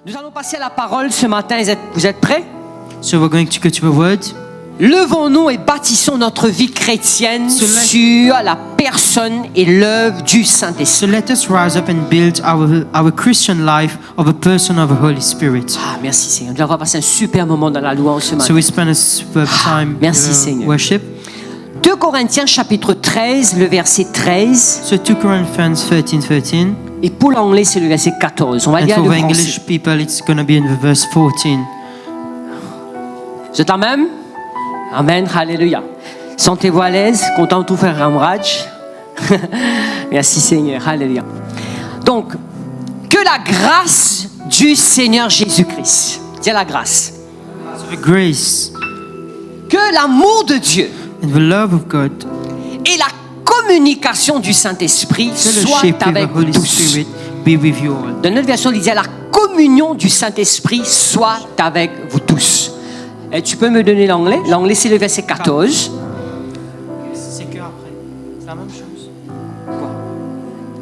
Nous allons passer à la parole ce matin. Vous êtes prêts? So we're going to go to the word. Levons-nous et bâtissons notre vie chrétienne sur la personne et l'œuvre du Saint-Esprit. So let us rise up and build our Christian life of a person of the Holy Spirit. Ah, merci Seigneur. Nous allons passer un super moment dans la louange ce matin. So we spend a superb time merci, Seigneur. worship. 2 Corinthiens chapitre 13, le verset 13. So 2 Corinthians 13:13. Et pour l'anglais, c'est le verset 14. On va And lire for le the English français. people, it's going to be in the verse 14. Vous êtes là même? Amen, alléluia. Sentez-vous à l'aise, content de tout faire Ramraj. Merci Seigneur, alléluia. Donc, que la grâce du Seigneur Jésus-Christ, dis la grâce, So the grace que l'amour de Dieu and the love of God, et la communication du Saint-Esprit soient fellowship with the avec vous Holy tous. Spirit be with you all. Dans notre version, il dit la communion du Saint-Esprit soit avec vous tous. Et tu peux me donner l'anglais? L'anglais, c'est le verset 14. C'est que après. C'est la même chose.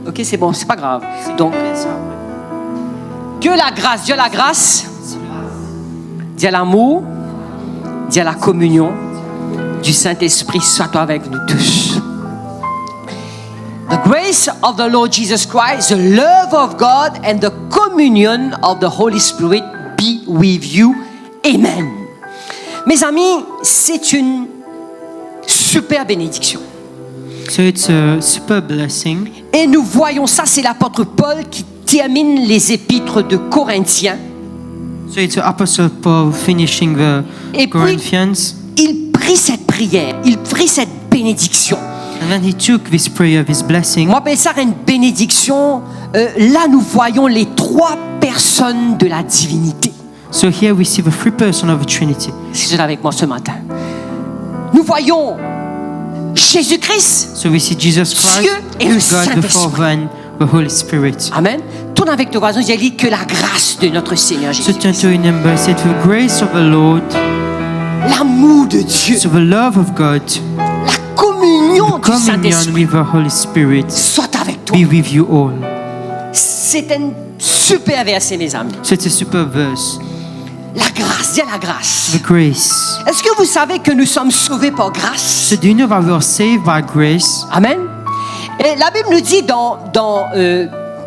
Ok, c'est bon, c'est pas grave. Donc, C'est après. que la grâce, Dieu la grâce, Dieu l'amour, Dieu la communion du Saint-Esprit soit avec nous tous. The grace of the Lord Jesus Christ, the love of God and the communion of the Holy Spirit be with you. Amen. Mes amis, c'est une super bénédiction. So it's a super blessing. Et nous voyons ça, c'est l'apôtre Paul qui termine les épîtres de Corinthiens. So it's Apostle Paul finishing the Et puis, Corinthians. il prit cette prière, il prit cette bénédiction. And then he took this prayer, this blessing. On appelle ça une bénédiction. Là, nous voyons les trois personnes de la divinité. So here we see the three persons of the Trinity. Si vous êtes avec moi ce matin. Nous voyons Jésus-Christ, So we see Jesus Christ, Dieu et le God the Saint-Esprit. Father and the Holy Spirit. Amen. Tourne avec ton voisin, j'ai dit que la grâce de notre Seigneur So turn Jésus, to remember, say the grace of the Lord, l'amour de Dieu, so the love of God, la communion du communion Saint-Esprit with the Holy Spirit, soit avec toi. be with you all. C'est un super verset, mes amis. So it's a super verse. La grâce, dis la grâce. The grace. Est-ce que vous savez que nous sommes sauvés par grâce? So do you know that we are saved by grace? Amen. Et la Bible nous dit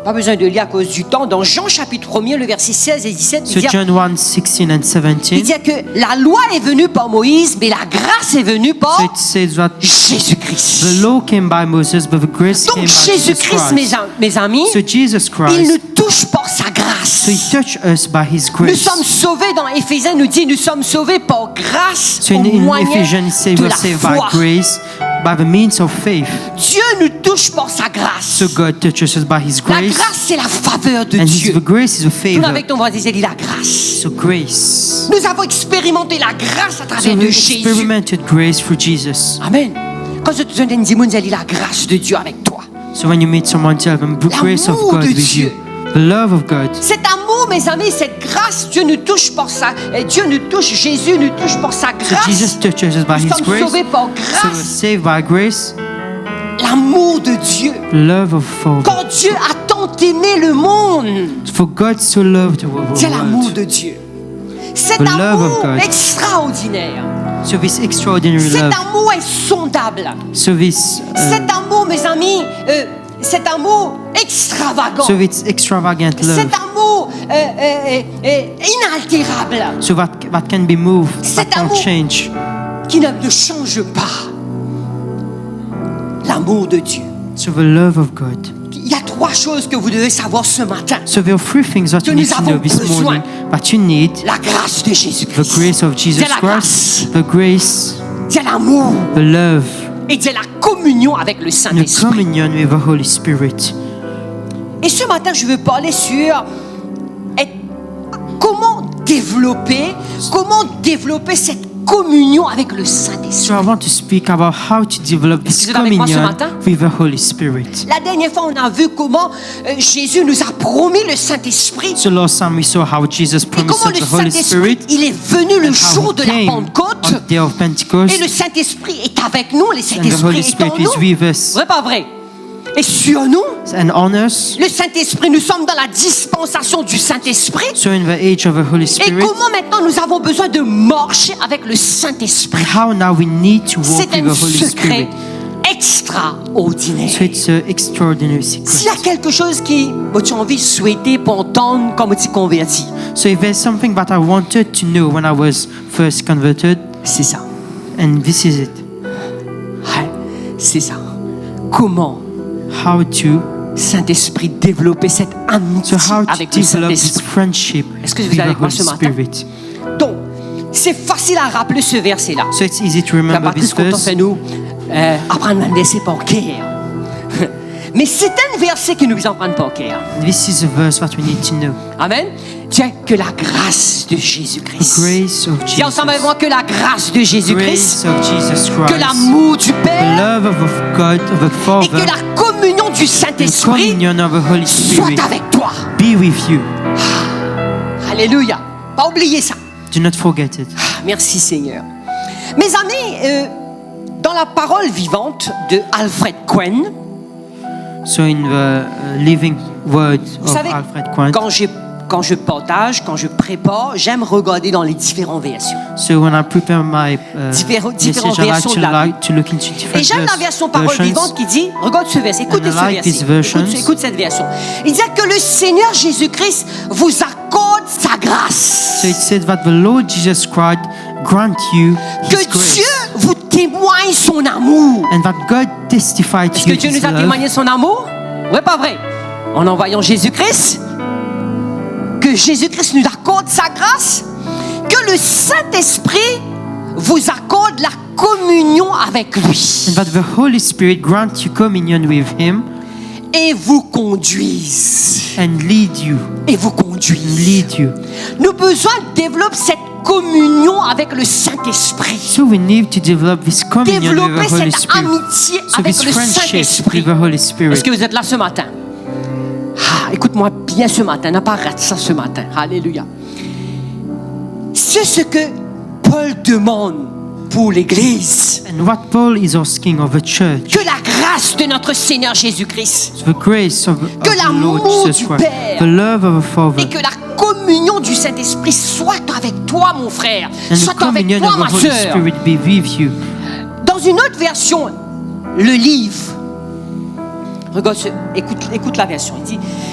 pas besoin de lire à cause du temps, dans Jean chapitre 1er, le verset 16 et 17, So John 1, 16 and 17. il dit que la loi est venue par Moïse, mais la grâce est venue par So it says that Jésus-Christ. the law came by Moses, but the grace Donc came by Jesus Jésus-Christ, Christ. mes amis, So Jesus il nous Christ, touche par sa grâce. so he touched us by his Nous grace. sommes sauvés, dans Éphésiens nous dit, nous sommes sauvés par grâce So au in moyen Ephesians it says de we're la saved by foi. grace, by the means of faith. Dieu nous touche par sa grâce. So God touches us by his La grace, grâce, c'est la faveur de and Dieu. the grace is a Tourne favor. avec ton voisin et dis la grâce. So grace. Nous avons expérimenté la grâce à So travers we de Jésus. experimented grace through Jesus. Amen. Quand je te donne une dimoun, elle dit la grâce de Dieu avec toi. So when you meet someone, tell them the grace of L'amour God de with Dieu. you, the love of God. Cet amour, mes amis, cette grâce, Dieu nous touche par sa, Dieu nous touche, Jésus nous touche par sa So grâce. Jesus touches us by Nous his sommes grace. sauvés par So we're grâce. saved by grace, L'amour de Dieu. the love of Father. Quand Dieu a tant aimé le monde, For God so loved the world. c'est l'amour de Dieu. Cet The love of amour God. extraordinaire. So this extraordinary Cet love. amour insondable. So this, Cet amour, mes amis, cet amour extravagant. so it's extravagant love. Cet amour inaltérable So that can be moved, Cet that can't amour. change. qui ne change pas. L'amour de Dieu. So the love of God. Il y a trois choses que vous devez savoir ce matin. So there are three things that Que you need nous to know avons this besoin. morning. That you need La grâce de the Jésus-Christ. grace of Jesus C'est la Christ, the grace, C'est l'amour the love, et c'est la communion avec le and the Saint-Esprit. communion with the Holy Spirit. Et ce matin, je veux parler sur comment développer cette communion avec le Saint-Esprit. So I want to speak about how to develop Est-ce this que vous êtes avec moi ce communion matin? with the Holy Spirit. La dernière fois, on a vu comment Jésus nous a promis le Saint-Esprit. So last time we saw how Jesus Et promised comment us le the Holy Saint-Esprit, Spirit, il est venu le how jour he de la came Pentecôte. on the day of Pentecost, Et le Saint-Esprit est avec nous, le and the Saint-Esprit Holy est en Spirit is nous. with us. Vrai, pas vrai? est sur nous. and on us. Le Saint-Esprit, nous sommes dans la dispensation du Saint-Esprit. So in the age of the Holy Et Spirit, comment maintenant nous avons besoin de marcher avec le Saint-Esprit? how now we need to walk C'est with un the Holy secret Spirit. extraordinaire. So it's an extraordinary secret. S'il y a quelque chose qui tu as envie de souhaiter pour entendre comme tu es converti, So if there's something that I wanted to know when I was first converted, c'est ça. and this is it. Ouais, c'est ça. Comment, How to Saint-Esprit, développer cette amitié how to avec le develop this Saint-Esprit? friendship Est-ce que vous with êtes the avec moi Holy ce matin? Spirit. Donc, c'est facile à rappeler ce verset-là. So it's easy to La remember this Patrice Coton verse. fait nous apprendre à laisser par cœur. Mais c'est un verset que nous devons apprendre par cœur. This is a verse that we need to know. Amen. Tiens, que la grâce de Jésus-Christ. Grace of Dis ensemble avec moi Jesus. que la grâce de Jésus-Christ, Grace of Jesus que Christ. l'amour du The Père love of God, of the et que Father, la communion du and Saint-Esprit communion of the Holy soit Spirit avec toi. be with you. Alléluia. Pas oublier ça. Do not forget it. Merci Seigneur. Mes amis, dans la parole vivante de Alfred Quinn, So in the living word vous of savez, Alfred Quinn, quand je partage, quand je prépare, j'aime regarder dans les différentes versions. so when I prepare my Différentes message, I versions de la like to look into Et different j'aime la version parole versions. vivante qui dit, regarde ce verset, écoutez And I ce like these verset, versions. écoute cette version. Il dit que le Seigneur Jésus-Christ vous accorde sa grâce. So it said that the Lord Jesus Christ grant you Que His grace, Dieu vous témoigne son amour. and that God testified Est-ce to que you Dieu His nous a love. témoigné son amour? Oui, pas vrai. En envoyant Jésus-Christ, que Jésus-Christ nous accorde sa grâce, que le Saint-Esprit vous accorde la communion avec lui And that the Holy Spirit grant you communion with Him et vous conduise. and lead you. Et vous conduise. Lead you. Nous avons besoin de développer cette communion avec le Saint-Esprit. So we need to develop this communion with Développer the Holy cette Spirit. amitié So avec this le friendship Saint-Esprit. with the Holy Est-ce Spirit. que vous êtes là ce matin? Écoute-moi bien ce matin, n'a pas raté ça ce matin. Alléluia. C'est ce que Paul demande pour l'Église. And what Paul is asking of the church, Que la grâce de notre Seigneur Jésus-Christ the grace of Que the l'amour Lord Jesus du Christ, Père the love of the Father, et que la communion du Saint-Esprit soit avec toi, mon frère. and the Soit avec communion toi, of ma the Holy sœur. Spirit be with you. Dans une autre version, le livre, regarde, écoute la version.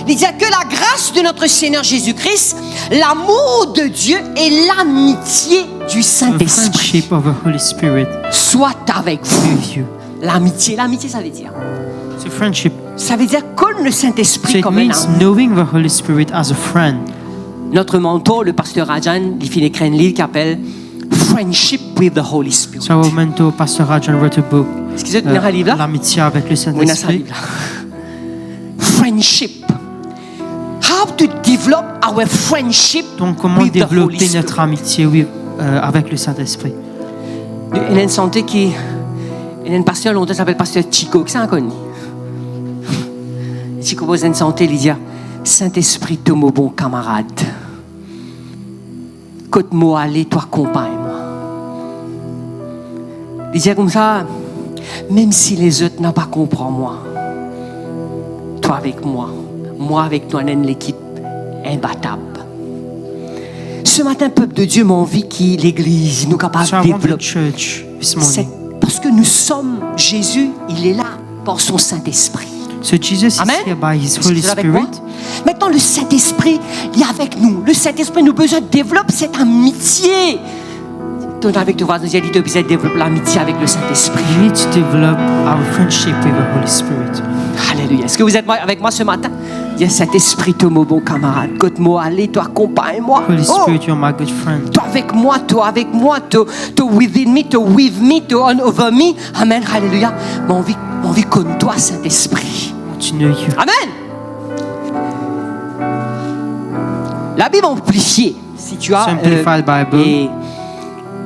Il dit que la grâce de notre Seigneur Jésus-Christ, l'amour de Dieu et l'amitié du The Saint-Esprit friendship of the Holy Spirit soient avec vous. with you. L'amitié, ça veut dire. So friendship, Ça veut dire comme le so Saint-Esprit it comme un means ami. knowing the Holy Spirit as a friend. Notre mentor, le pasteur Rajan, il finit écrire un livre qui s'appelle Friendship with the Holy Spirit. So our mentor, Pastor Rajan, wrote a book, Est-ce que vous êtes un livre là? l'amitié avec le Oui, dans ce Saint-Esprit. livre là. Friendship. How to develop our friendship Donc comment with the Holy développer Spirit. notre amitié avec le Saint-Esprit. Il y a une santé qui... Il y a un pasteur longtemps qui s'appelle pasteur Chico, qui s'en connaît. Chico pose une santé, il dit Saint-Esprit, toi mon bon camarade. Côte-moi aller, toi accompagne-moi. Il dit comme ça, même si les autres n'ont pas compris moi, toi avec moi avec toi, on est l'équipe imbattable. Ce matin, peuple de Dieu, m'a envie que l'Église nous capable So de I want the développer. church this C'est morning. parce que nous sommes Jésus, il est là par son Saint-Esprit. So Jesus Amen. is here by His Est-ce que Holy vous êtes avec moi? Spirit. Maintenant, le Saint-Esprit, il est avec nous. Le Saint-Esprit, nous avons besoin de développer cette amitié. Tourne avec ton voisin, dis, tu as besoin de développer l'amitié avec le Saint-Esprit. We need to develop our friendship with the Holy Spirit. Alléluia. Est-ce que vous êtes avec moi ce matin? Dis, Saint-Esprit, toi, mon bon camarade. Côte-moi, allez, toi, accompagne-moi. Holy Spirit, you're my good friend. Toi avec moi, toi within me, toi with me, toi on over me. Amen, alléluia. Mon vie comme toi, Saint-Esprit. To know you. Amen. La Bible amplifiée, si tu as Simplified Bible. et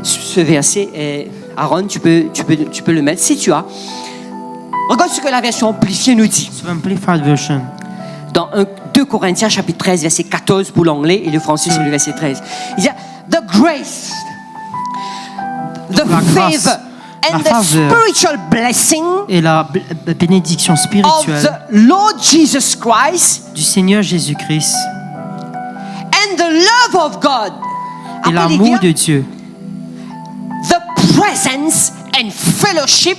ce verset, Aaron, tu peux le mettre si tu as. Regarde ce que la version amplifiée nous dit. Simplified version. Dans 2 Corinthiens chapitre 13, verset 14 pour l'anglais et le français c'est le verset 13. Il dit The grace, the La grâce. favor and the faveur spiritual blessing et la bénédiction of spirituelle the Lord Jesus Christ du Seigneur Jésus-Christ and the love of God. et l'amour de Dieu, The presence and fellowship.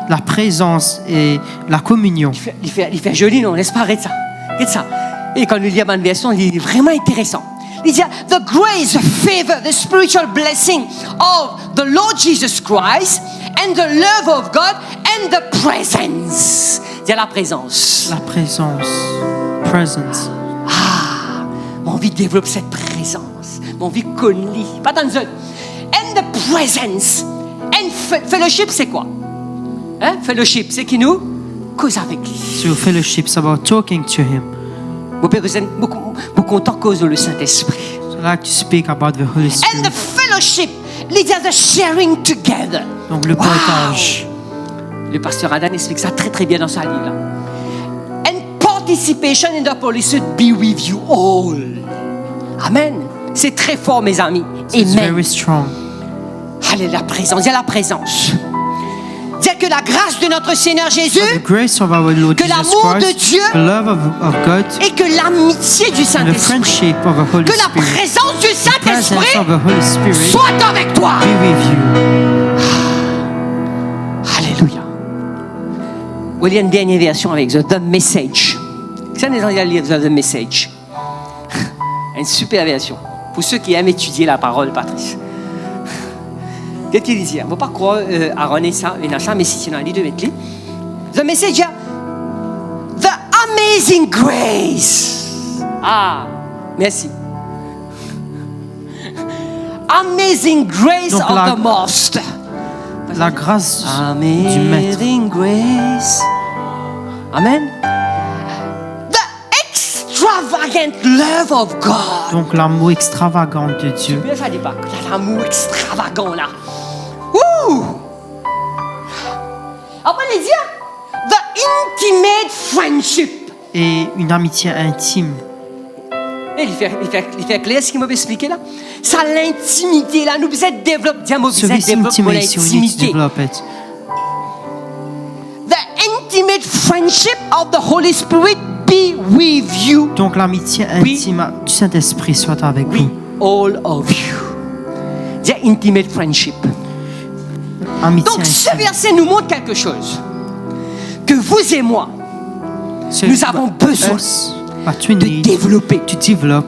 la présence et la communion. Il fait joli, non? N'est-ce pas? Arrête ça. Regarde ça. Et quand nous lisons la version, il est vraiment intéressant. Il dit the grace, the favor, the spiritual blessing of the Lord Jesus Christ and the love of God and the presence. Il y a la présence. La présence. Presence. J'ai envie de développer cette présence. J'ai envie qu'on lit. Pas dans le and the presence. And fellowship, c'est quoi? Hein? Fellowship, c'est qui nous cause avec lui. So fellowship is about talking to Him. Beaucoup content cause le Saint-Esprit. So I like to speak about the Holy And the Spirit. fellowship leads us to sharing together. Donc le partage. Le pasteur Adam explique ça très très bien dans sa livre. And participation in the Holy Spirit be with you all. Amen. C'est très fort, mes amis. It's Amen. very strong. Allez, la présence. Il y a la présence. Dire que la grâce de notre Seigneur Jésus The grace of our Lord que Jesus l'amour de Christ, Dieu the love of God, et que l'amitié du and the Saint-Esprit, friendship of the Holy que la Spirit, présence du the presence Saint-Esprit of the Holy Spirit soit avec toi. be with you. Alléluia. Vous voyez une dernière version avec The Message. Ça, les gens lire The Message. Une super version. Pour ceux qui aiment étudier la parole, Patrice. Qu'est-ce qu'il dit? On ne va pas croire à René ça, mais si tu as dit de mettre. The Message, The Amazing Grace. Ah, merci. Amazing Grace Donc, of la- the Most. La grâce du Maître. Amazing grace. Amen. The extravagant love of God. Donc l'amour extravagant de Dieu. Bien, ça dit pas. L'amour extravagant là. Ouh. Après, il dit the intimate friendship. Et une amitié intime. Et il fait clair ce qu'il m'a expliqué là. Ça, l'intimité là. Nous vous êtes développés. Dis-moi, vous So êtes this développés pour intimacy, we need to l'intimité. develop it. The intimate friendship of the Holy Spirit be with you. Donc l'amitié intime du Saint-Esprit soit avec We, vous. all of you. The intimate friendship. Amitié Donc ce intime. verset nous montre quelque chose. Que vous et moi, So nous avons besoin what we de need développer to develop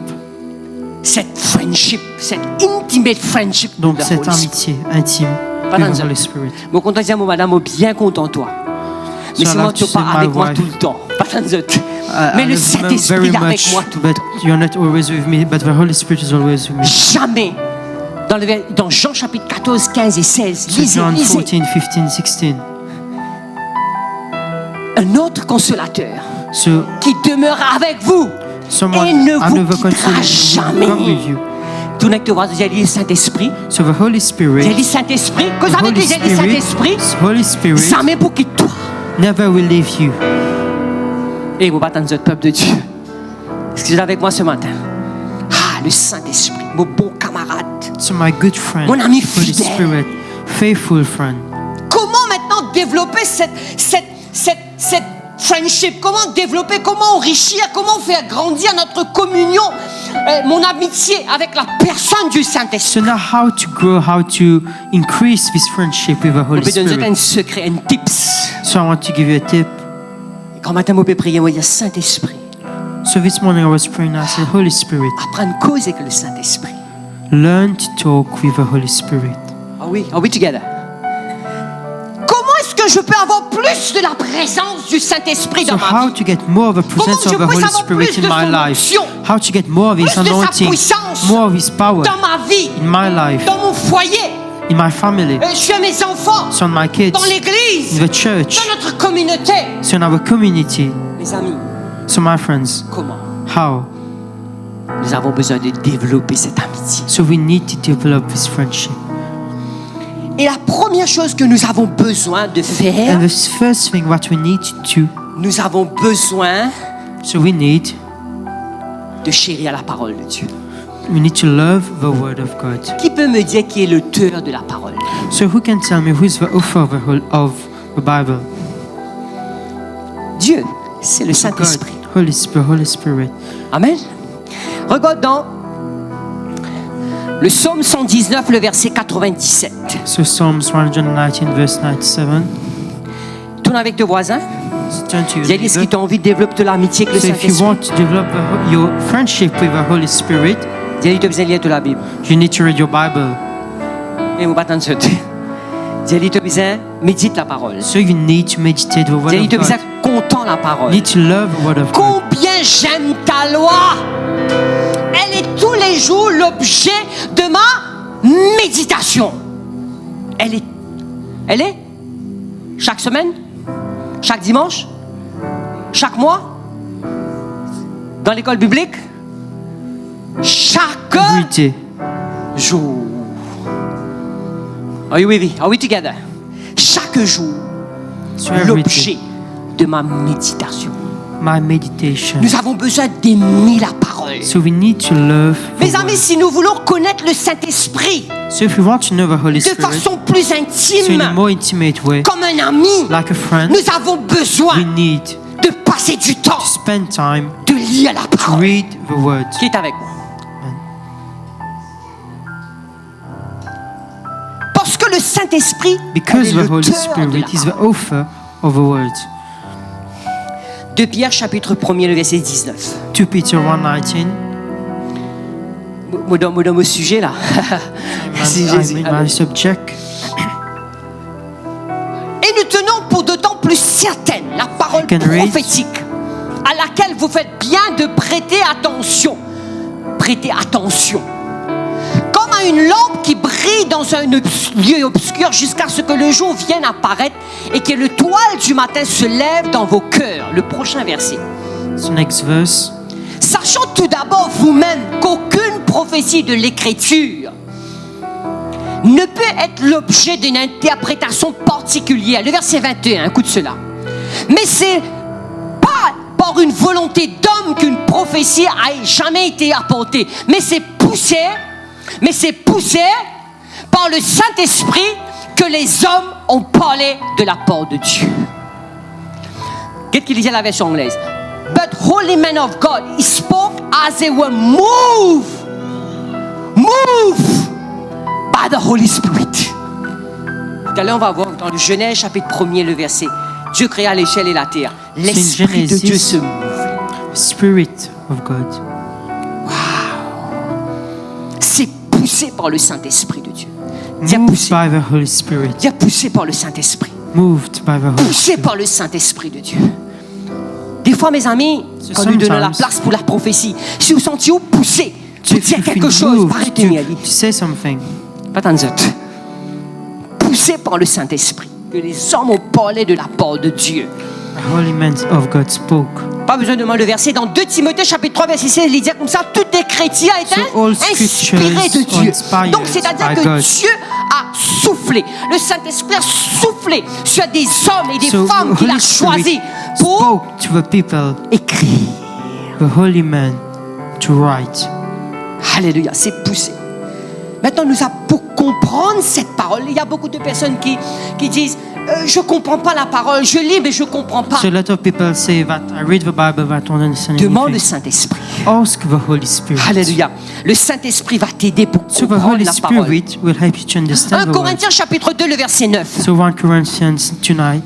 cette friendship, cette intimate friendship donc de the cette Holy amitié intime Pas with dans the un- Holy Spirit. Mon content dit, mon madame, bien content toi. Mais So c'est I moi like tu to say pas my avec moi wife. tout le temps. Pas dans un- I Mais le love you Saint-Esprit very est avec much, moi tout. but you're not always with me, but the Holy Spirit is always with me. Jamais. Dans Jean chapitre 14, 15 et 16, So lisez, John lisez. 14, 15, 16. Un autre consolateur So qui demeure avec vous someone et ne vous another quittera consoler will come jamais. with you. Tournez que voir, j'ai dit le Saint-Esprit. So the Holy J'ai Spirit, dit Saint-Esprit. Que the ça veut Holy dire j'ai dit Saint-Esprit. Holy Spirit Jamais pour quitter toi. never will leave you. Et vous battez dans notre peuple de Dieu. Est-ce que vous êtes avec moi ce matin? Ah, le Saint-Esprit, mon bon camarade. So my good friend, Mon ami Holy fidèle. Spirit, faithful friend. Comment maintenant développer cette friendship? Comment développer, comment enrichir, comment faire grandir notre communion, mon amitié avec la personne du Saint-Esprit? So now how to grow, how to increase this friendship with the Je Holy peux te donner un Spirit. secret, un tips. So I want to give you a tip. Quand matin, je peux prier, moi, il y a Saint-Esprit. So this morning I was praying, I said, Holy Spirit, Apprendre à causer avec le Saint-Esprit. learn to talk with the Holy Spirit. Are we together? Comment est-ce que je peux avoir plus de la présence du Saint-Esprit So dans ma how vie? to get more of the presence Comment of the je peux Holy savoir Spirit plus in de my son life? onction? How to get more of His Plus de sa anointing, puissance more of His power Dans ma vie, in my life, dans mon foyer, in my family, chez mes enfants, so on my kids, dans l'église, in the church, dans notre communauté. so in our community. Mes amis, So my friends, comment? how? Nous avons besoin de développer cette amitié. So we need to develop this friendship. Et la première chose que nous avons besoin de faire, And the first thing what we need to do, nous avons besoin so we need de chérir la parole de Dieu. We need to love the Word of God. Qui peut me dire qui est l'auteur de la parole? So who can tell me who is the author of the Bible? Dieu, c'est le God, Saint-Esprit. Holy Spirit. Amen. Regarde dans le psaume 119, le verset 97. So Psalms 119 verse 97. Tourne avec tes voisins. So turn to your Dis-lui ce qui neighbor. t'a envie de développer de l'amitié avec le So if you Saint-Esprit. want to develop your friendship with the Holy Spirit, Dis-lui tu as besoin de lire toute la Bible. you need to read your Bible. Et vous pas tant de suite. Dis-lui tu as besoin médite la parole. So you need to meditate the Word Dis-lui of tu as besoin God. content la parole. You need to love the Word of God. Combien j'aime ta loi. Elle est tous les jours l'objet de ma méditation. Elle est chaque semaine, chaque dimanche, chaque mois, dans l'école biblique, chaque Every day. jour. Are you with me? Are we together? Chaque jour, So every l'objet day. de ma méditation. My meditation. Nous avons besoin d'aimer la parole. So we need to love the Mes amis, Word. si nous voulons connaître le Saint-Esprit So if we want to know the Holy de Spirit, façon plus so in a intime, more intimate way, comme un ami, like a friend, nous avons besoin we need de passer du temps, to spend time de lire la to parole. read the Word. Qui est avec moi? Parce que le Saint-Esprit Because est the Holy l'auteur de la Spirit is the parole. author of the Word. De Pierre chapitre 1er, le verset 19. 2 Peter 1:19. Moi, dans mon sujet là. Merci I Jésus. mean my subject. Et nous tenons pour d'autant plus certaine la parole You can read. prophétique à laquelle vous faites bien de prêter attention. Prêtez attention. Comme à une lampe qui brille dans un lieu obscur jusqu'à ce que le jour vienne apparaître et que le toile du matin se lève dans vos cœurs. Le prochain verset. So next verse. Sachant tout d'abord vous-même qu'aucune prophétie de l'Écriture ne peut être l'objet d'une interprétation particulière. Le verset 21, écoute cela. Mais c'est pas par une volonté d'homme qu'une prophétie a jamais été apportée, mais c'est poussé par le Saint-Esprit que les hommes ont parlé de la part de Dieu. Qu'est-ce qu'il disait la version anglaise? But holy men of God, he spoke as they were moved by the Holy Spirit. Tout à l'heure, on va voir dans le Genèse chapitre 1er, le verset. Dieu créa les ciels et la terre. L'Esprit de Dieu se mouve. Spirit of God. C'est poussé par le Saint-Esprit de Dieu. Dis Moved poussé. by the Holy Spirit. Dis poussé par le Saint-Esprit. Moved by the Holy Poussé Spirit. par le Saint-Esprit de Dieu. Des fois, mes amis, So quand nous donnons la sometimes- place pour la prophétie, si vous sentiez poussé, So pour if dire you quelque feel chose, moved arrêtez-moi. to say something, Pas tant de zut. Poussé par le Saint-Esprit, que les hommes ont parlé de la part de Dieu. the holy men of God spoke. Pas besoin de demander le verset. Dans 2 Timothée chapitre 3 verset 16, il dit comme ça, tout écriture est So all scriptures inspiré de are Dieu. inspired Donc c'est-à-dire by que God. Dieu a soufflé. Le Saint-Esprit a soufflé sur des hommes et des So femmes the qu'il a Holy choisis Spirit pour spoke to the people, écrire. the holy men, to write. Alléluia, c'est poussé. Maintenant, pour comprendre cette parole, il y a beaucoup de personnes qui disent je ne comprends pas la parole, je lis mais je ne comprends pas. So a lot of people say that I read the Bible but I don't understand Demande le anything. Saint-Esprit. Ask the Holy Spirit. Alléluia. Le Saint-Esprit va t'aider pour So the comprendre Holy la parole. Spirit will help you to 1 understand the word. Corinthiens chapitre 2, le verset 9. So 1 Corinthians 2:9.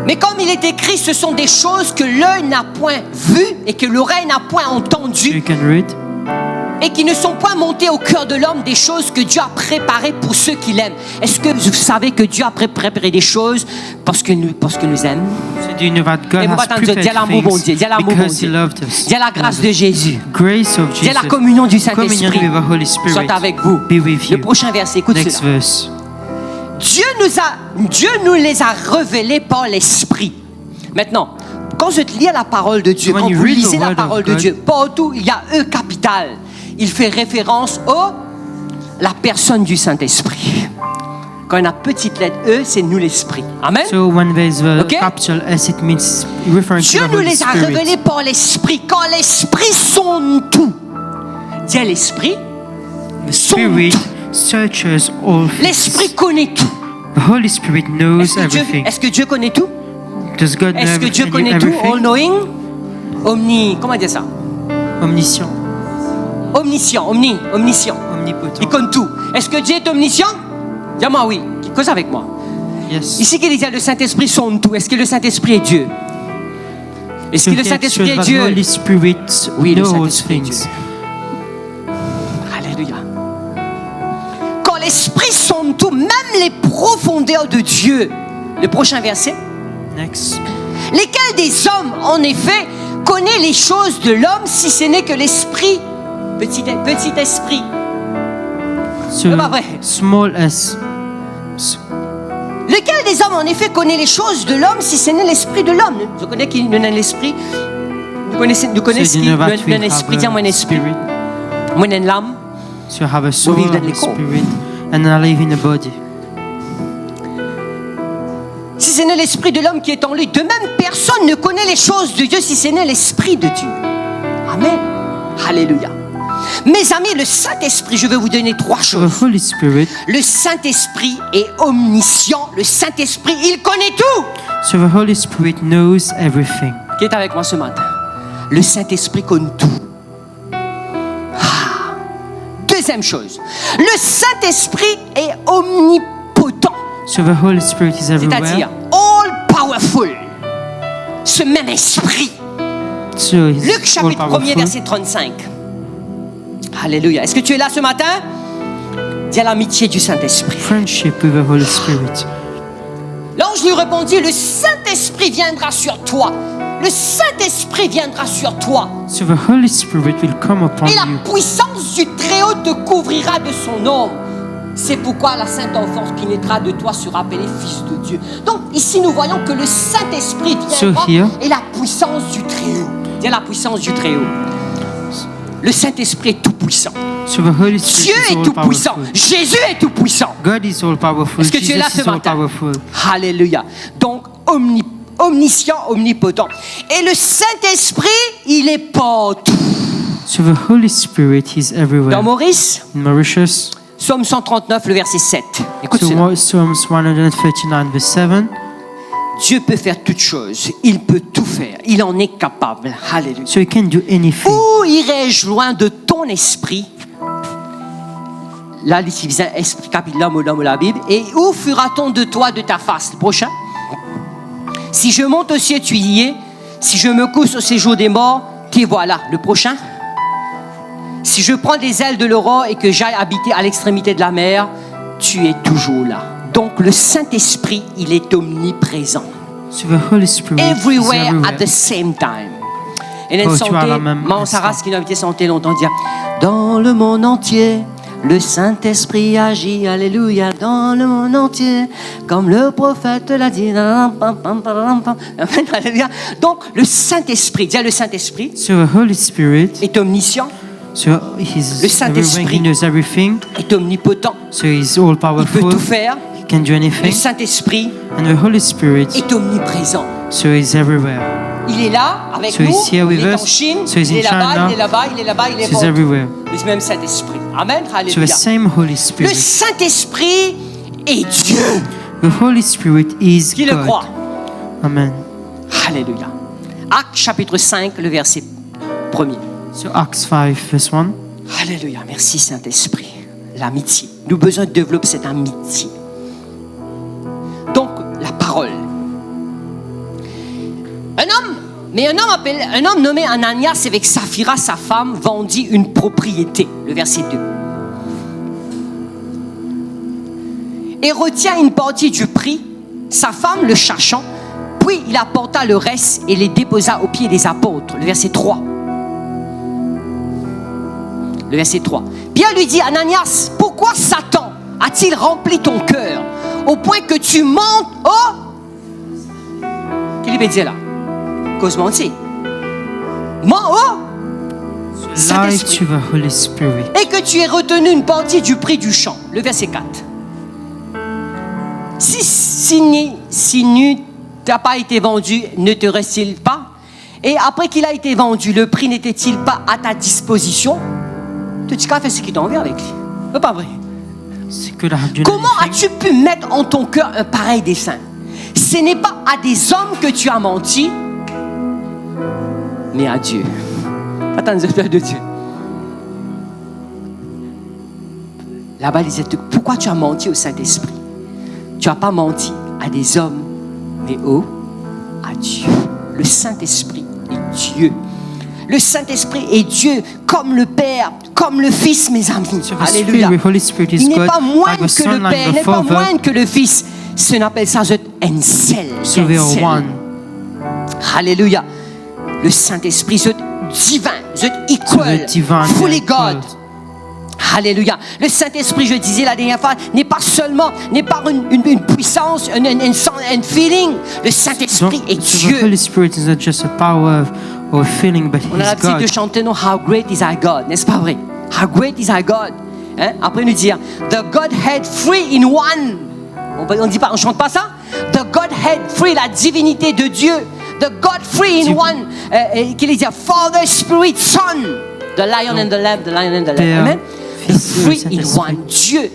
Mais comme il est écrit, ce sont des choses que l'œil n'a point vues et que l'oreille n'a point You entendues can read. et qui ne sont point montées au cœur de l'homme, des choses que Dieu a préparées pour ceux qui l'aiment. Est-ce que vous savez que Dieu a préparé des choses parce que nous aime? So do you know that God Et vous has attendez, prepared dis l'amour bon things Dieu, dis l'amour bon because He Dieu. loved us? Dis la grâce de Jésus. Grace of Dis Jesus. la communion du Communion Saint-Esprit. with the Holy Spirit. Soit avec vous. Be with Le you. prochain verset, écoute Next cela. verse. Dieu nous les a révélés par l'Esprit. Maintenant, quand je te lis la parole de Dieu, So when quand you vous read the lisez la word of parole de God, Dieu, partout il y a E capital. Il fait référence à la personne du Saint-Esprit. Quand on a petite lettre E, c'est nous l'esprit. Amen. So when there's the Okay. capital S, it means referring to Dieu the nous Holy les a Spirit. révélés par l'esprit. Quand l'esprit sonde tout. Dis à l'esprit, sonde Spirit tout. searches all L'esprit things. connaît tout. The Holy Spirit knows everything. Est-ce que Dieu connaît tout? Does God know Est-ce que Dieu connaît tout? everything? All-knowing? Comment dire ça? Omniscient, Omniscient, omniscient. Il omnipotent. connaît tout. Est-ce que Dieu est omniscient? Dis-moi oui. Cause avec moi. Yes. Ici, qu'il dit le Saint-Esprit sonde tout. Est-ce que le Saint-Esprit est Dieu? Est-ce que le Saint-Esprit est The Dieu? Holy Spirit Oui, le knows Saint-Esprit est things. Alléluia. Quand l'Esprit sonde tout, même les profondeurs de Dieu. Le prochain verset. Next. Lesquels des hommes, en effet, connaît les choses de l'homme, si ce n'est que l'Esprit, petit esprit. So, C'est pas vrai. small s. Lequel des hommes, en effet, connaît les choses de l'homme, si ce n'est l'Esprit de l'homme? Vous connaissez qui donne l'Esprit? Vous connaissez So qui you know that we donne l'Esprit? have Dis-moi un a esprit. spirit. Moi, une l'âme. So you have a soul, vivre dans a les corps. spirit, and I live in a body. Si ce n'est l'Esprit de l'homme qui est en lui, de même, personne ne connaît les choses de Dieu si ce n'est l'Esprit de Dieu. Amen. Alléluia. Mes amis, le Saint-Esprit, je vais vous donner trois So choses. the Holy Spirit. Le Saint-Esprit est omniscient. Le Saint-Esprit, il connaît tout. So the Holy Spirit knows everything. Qui est avec moi ce matin? Le Saint-Esprit connaît tout. Ah. Deuxième chose, le Saint-Esprit est omnipotent. So the Holy Spirit is C'est-à-dire everywhere. all powerful. Ce même esprit. So he's Luc all chapitre 1er powerful. verset 35. Alléluia. Est-ce que tu es là ce matin? Dis à l'amitié du Saint-Esprit. Friendship with the Holy Spirit. L'ange lui répondit, le Saint-Esprit viendra sur toi. Le Saint-Esprit viendra sur toi. So the Holy Spirit will come upon Et la you. puissance du Très-Haut te couvrira de son ombre. C'est pourquoi la sainte enfance qui naîtra de toi sera appelée fils de Dieu. Donc ici nous voyons que le Saint-Esprit viendra So here- et la puissance du Très-Haut. Dis la puissance du Très-Haut. Le Saint-Esprit est tout puissant. So the Holy Spirit Dieu is est all tout puissant. powerful. Jésus est tout puissant. God is all powerful. Est-ce que tu es là Jesus ce is all matin? powerful. Alléluia. Donc omniscient, omnipotent. Et le Saint-Esprit, il est partout. So the Holy Spirit is everywhere. Dans Maurice, In Mauritius, Psaume 139, le verset 7. Écoute so cela. Psalms 139 verse 7. Dieu peut faire toutes choses. Il peut tout faire. Il en est capable. Alléluia. So he can do anything. Où irai-je loin de ton esprit? Là, il vient esprit capitule l'homme ou la Bible. Et où fera-t-on de toi, de ta face? Le prochain. Si je monte au ciel, tu y es. Si je me couche au séjour des morts, t'y voilà. Le prochain. Si je prends des ailes de l'aurore et que j'aille habiter à l'extrémité de la mer, tu es toujours là. Donc le Saint-Esprit, il est omniprésent. So the Holy Spirit is Everywhere everywhere. at the same time. Et elle Oh, tu chantait, as la même Maman Sarah, instant. qui nous a invité à chanter longtemps, dire dans le monde entier, le Saint-Esprit agit, alléluia, dans le monde entier, comme le prophète l'a dit. Alléluia. Donc, le Saint-Esprit, dis le Saint-Esprit So the Holy Spirit, est omniscient, so he's Le Saint-Esprit. everywhere. He knows everything. est omnipotent, So he's all il peut powerful. tout faire. He can do Le anything. Saint-Esprit And the Holy Spirit, est omniprésent. so he's everywhere. Il est là avec So nous, he's here with il est en us. Chine, So he's il est in là-bas, China. il est là-bas, il est là-bas, il est So he's partout. everywhere. Le même Saint-Esprit. Amen. So the Alléluia. same Holy Le Spirit. Saint-Esprit est Dieu. The Holy Spirit is Qui le God. croit? Amen. Alléluia. Actes chapitre 5, le verset 1er. So Acts 5 verse 1. Alléluia. Merci Saint-Esprit. L'amitié. Nous avons besoin de développer cette amitié. Donc, la parole. Un homme nommé Ananias avec Saphira, sa femme, vendit une propriété. Le verset 2. Et retient une partie du prix, sa femme le cherchant, puis il apporta le reste et les déposa aux pieds des apôtres. Le verset 3. Le verset 3. Pierre lui dit, Ananias, pourquoi Satan a-t-il rempli ton cœur au point que tu montes au... Qu'est-ce qu'il dit là? Cause mentir. Lie Saint-Esprit. to the Holy Spirit. Et que tu aies retenu une partie du prix du champ. Le verset 4. Si nu n'a pas été vendu, ne te reste-t-il pas? Et après qu'il a été vendu, le prix n'était-il pas à ta disposition? Tu dis qu'à faire ce qui t'en vient avec lui. C'est pas vrai. Comment as-tu pu mettre en ton cœur un pareil dessein? Ce n'est pas à des hommes que tu as menti, mais à Dieu. Attends, l'esprit de Dieu. Là-bas, il disait, pourquoi tu as menti au Saint-Esprit? Tu n'as pas menti à des hommes, mais à Dieu. Le Saint-Esprit est Dieu. Le Saint-Esprit est Dieu, comme le Père, comme le Fils, mes amis. Alléluia. Il n'est pas moins que le Père, il n'est pas moins que le Fils. On appelle ça un seul. Alléluia. Le Saint-Esprit, c'est divin, c'est equal, fully God. Alléluia. Le Saint-Esprit, je disais la dernière fois, n'est pas une puissance, un feeling. Le Saint-Esprit est Dieu. The Holy Spirit is not just a power or a feeling, but on a l'habitude de chanter, non, How great is our God, n'est-ce pas vrai? How great is our God. Hein? Après nous dire, The Godhead three in one. On chante pas ça? The Godhead three, la divinité de Dieu. The God three in one. Qu'il dit, Father, Spirit, Son. The Lion and the Lamb, the Lion and the Lamb. Amen. The three in one. Dieu,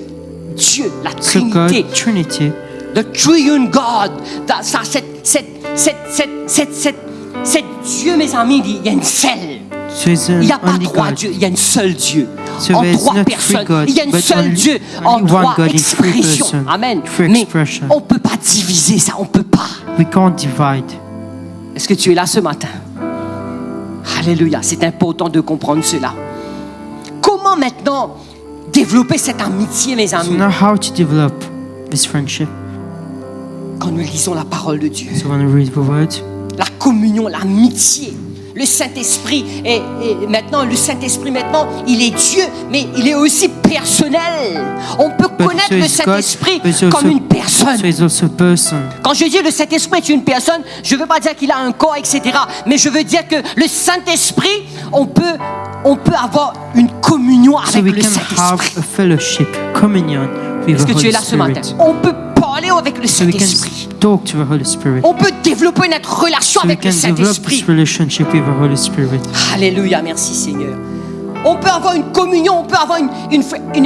la Trinité. Trinity. The triune God. C'est Dieu, mes amis, il y a une seule. Il n'y a pas trois dieux, il y a une seule Dieu. En trois personnes, il y a une seule Dieu en trois expressions. Amen. Mais on ne peut pas diviser ça, on ne peut pas. We can't divide. Est-ce que tu es là ce matin? Alléluia, c'est important de comprendre cela. Comment maintenant développer cette amitié, mes amis? So now how to develop this friendship? Quand nous lisons la parole de Dieu. So when we read the word. La communion, l'amitié. Le Saint-Esprit et maintenant, il est Dieu, mais il est aussi personnel. On peut connaître le Saint-Esprit comme une personne. Quand je dis le Saint-Esprit est une personne, je ne veux pas dire qu'il a un corps, etc. Mais je veux dire que le Saint-Esprit, on peut avoir une communion avec le Saint-Esprit. Est-ce que tu es là ce matin? On peut parler avec le Saint-Esprit. On peut développer notre relation avec le Saint-Esprit. Alléluia, merci Seigneur. On peut avoir une communion, on peut avoir une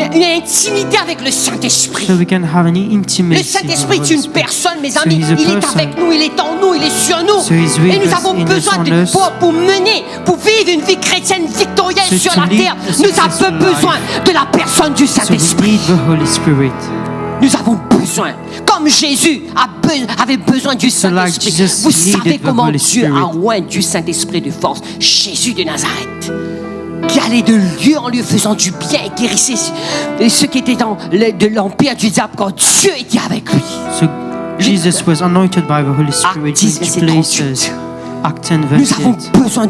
intimité avec le Saint-Esprit. Le Saint-Esprit est une personne, mes amis. Il est avec nous, il est en nous, il est sur nous. Et nous avons besoin pour vivre une vie chrétienne victorieuse sur la terre, nous avons besoin de la personne du Saint-Esprit. Nous avons besoin, comme Jésus avait besoin du Saint-Esprit. Vous savez comment Dieu a oint du Saint-Esprit de force. Jésus de Nazareth, qui allait de lieu en lieu faisant du bien et guérissait ceux qui étaient de l'empire du diable, quand Dieu était avec lui. So Jesus was anointed by the Holy Spirit to places. Nous avons besoin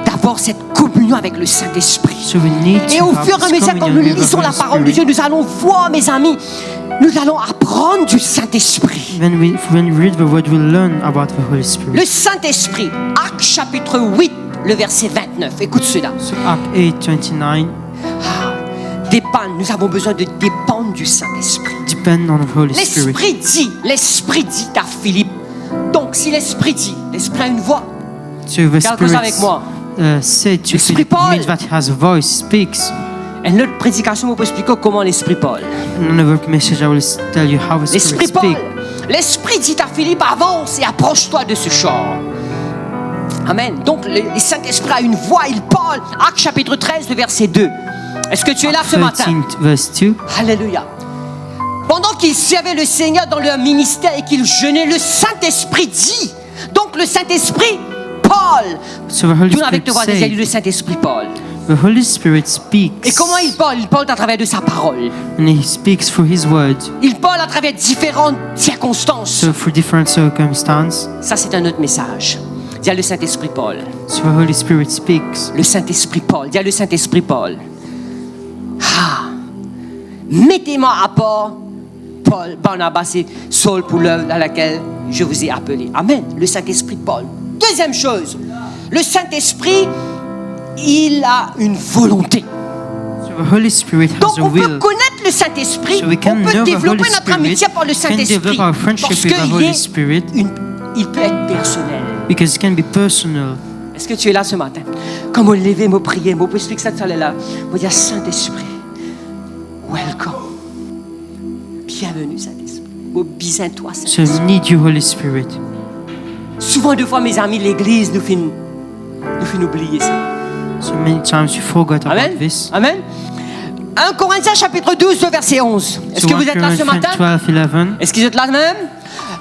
d'avoir cette communion avec le Saint-Esprit. Et au fur et à mesure, quand nous lisons la parole de Dieu, nous allons voir, mes amis, nous allons apprendre du Saint-Esprit. When we read the word, we learn about the Holy Spirit. Le Saint-Esprit, Actes chapitre 8, le verset 29. Écoute cela. So Acts 8:29. Nous avons besoin de dépendre du Saint-Esprit. Depend on the Holy Spirit. L'Esprit dit à Philippe. Donc, si l'Esprit dit, l'Esprit a une voix. So the Spirit avec moi. Said to Philip, means that he has a voice, speaks. Et notre prédication vous expliquer comment l'Esprit parle. Another message I will tell you how the Spirit speaks. L'Esprit dit à Philippe, avance et approche-toi de ce char. Amen. Donc, le Saint-Esprit a une voix, il parle. Actes chapitre 13, le verset 2. Est-ce que tu es là ce matin? Verse 2. Alléluia. Pendant qu'ils servaient le Seigneur dans leur ministère et qu'ils jeûnaient, le Saint-Esprit dit. Donc, le Saint-Esprit parle. So the Holy avec Spirit said, le Saint-Esprit parle. The Holy Spirit speaks. Et comment il parle? Il parle à travers de sa parole. And he speaks through his word. Il parle à travers différentes circonstances. So through different circumstances. Ça, c'est un autre message. Dis à le Saint-Esprit parle. So the Holy Spirit speaks. Le Saint-Esprit parle. Dis à le Saint-Esprit parle. Mettez-moi à part Paul, Barnabas et Saul pour l'œuvre à laquelle je vous ai appelé. Amen. Le Saint-Esprit parle. Deuxième chose, le Saint-Esprit, il a une volonté. So The Holy Spirit has Donc a on peut will. connaître le Saint-Esprit, So we on can know peut the développer Holy notre Spirit, amitié par le can Saint-Esprit, develop our friendship parce with the qu'il Holy Spirit il peut être personnel. because it can be personal. Est-ce que tu es là ce matin? Quand on lever, me prier, me expliquer ça tout à l'heure, me dire Saint-Esprit, welcome. Bienvenue Saint-Esprit. Beau bisous toi So Saint-Esprit. we need you, Holy Spirit. Souvent deux fois mes amis de l'église nous finissent oublier ça. So many times you forgot Amen. about this. Amen. 1 Corinthiens chapitre 12, verset 11. Est-ce So que 1 vous êtes là ce Corinthians matin? 12:11. Est-ce que vous êtes là même?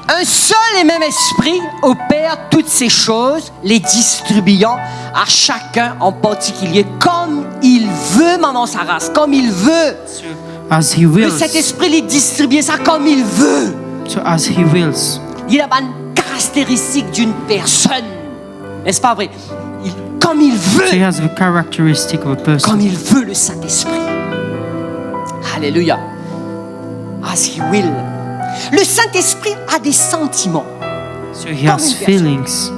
Un seul et même esprit opère toutes ces choses, les distribuant à chacun en particulier, comme il veut, maman Saras, comme il veut. So as He Le wills. Saint-Esprit les distribue ça comme il veut. So as He wills. Il a une caractéristique d'une personne. N'est-ce pas vrai? Comme il So He veut. has the characteristic of a Comme person. il veut le Saint-Esprit. Alléluia. As he will. Le Saint-Esprit a des sentiments. So He has feelings.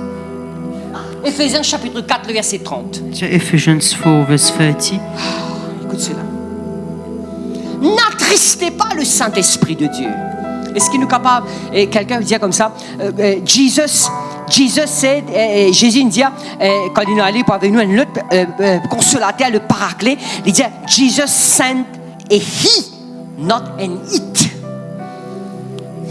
Éphésiens chapitre 4, le verset 30. So Ephesians 4 verse 30. Écoute cela. N'attristez pas le Saint-Esprit de Dieu. Est-ce qu'il nous est capable? Et quelqu'un dit comme ça, Jésus nous dit, quand il est allé pour venir un autre consolateur, le paraclet, il dit, Jesus sent a he, not an it.